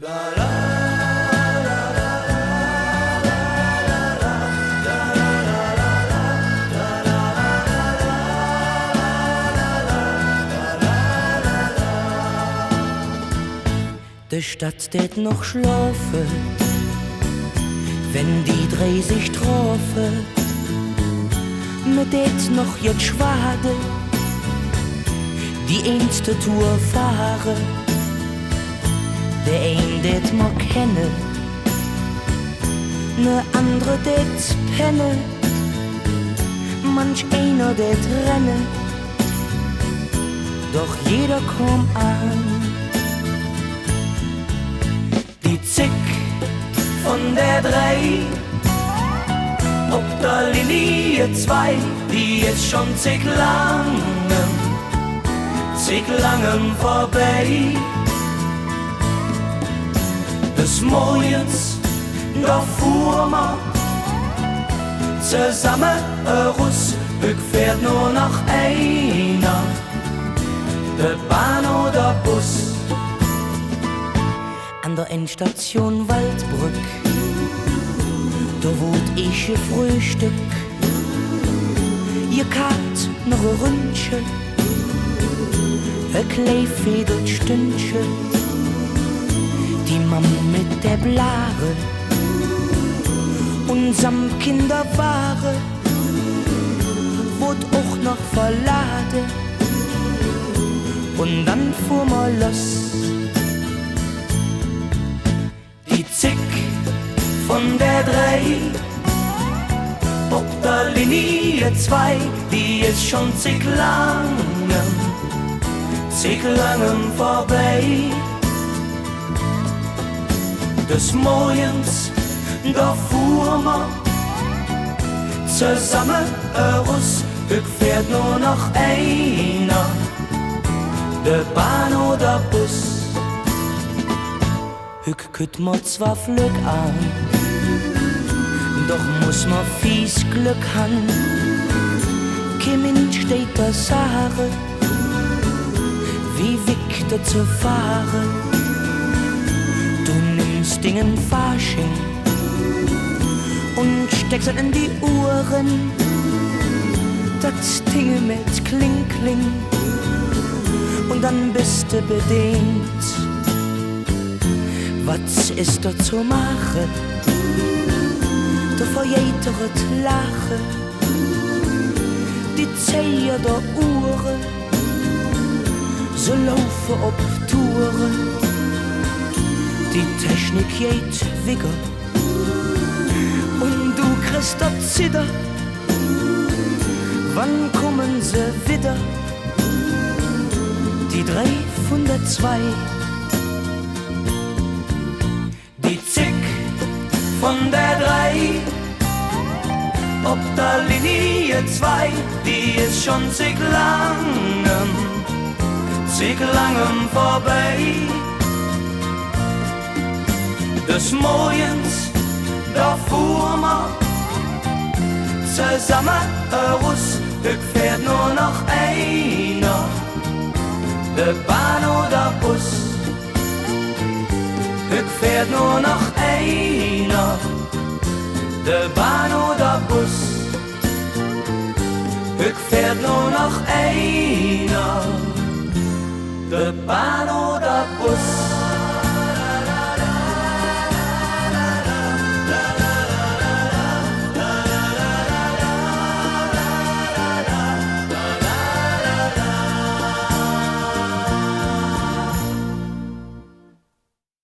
Die Stadt tät noch schlafen, wenn die drei sich trafen. Mir tät noch jetzt schwade, die einste Tour fahre. Der ein tät mag kenne, ne andere tät penne, manch einer tät renne, doch jeder komm an. Die Zick von der 3 ob der Linie 2, die ist schon zig langem vorbei. Des Morgens, da fuhr man zusammen raus, fährt nur noch einer, der Bahn oder Bus. An der Endstation Waldbrück, da wohnt ich ein Frühstück. Ihr kalt noch ein Ründchen, ein kleifedelt Stündchen. Die Mam mit der Blare, unsam Kinderware, wurde auch noch verladen. Und dann fuhr mal los. Die Zick von der 3 ob der Linie 2, die ist schon zig langem vorbei. Des Morgens, da fuhr man zusammen raus, fährt nur noch einer, der Bahn oder Bus. Hück kütt ma zwar Flück an, doch muss ma fies Glück han. Kein steht da Sache, wie Victor zu fahren. Du nimmst Dingen Fasching und steckst in die Uhren. Das Dinge mit Kling, Kling, und dann bist du bedient. Was ist da zu machen? Du verjeteret Lache, die Zeier der Uhren, so laufe ob Touren. Die Technik geht wigger und du kriegst da Zitter. Wann kommen sie wieder? Die 3 von der 2. Die Zick von der 3 ob der Linie 2, die ist schon zig langem vorbei. Des Morgens, da fuhr man zusammen raus, fährt nur noch einer, der Bahn oder Bus. Fährt nur noch einer, der Bahn oder Bus. Fährt nur noch einer, der Bahn oder Bus.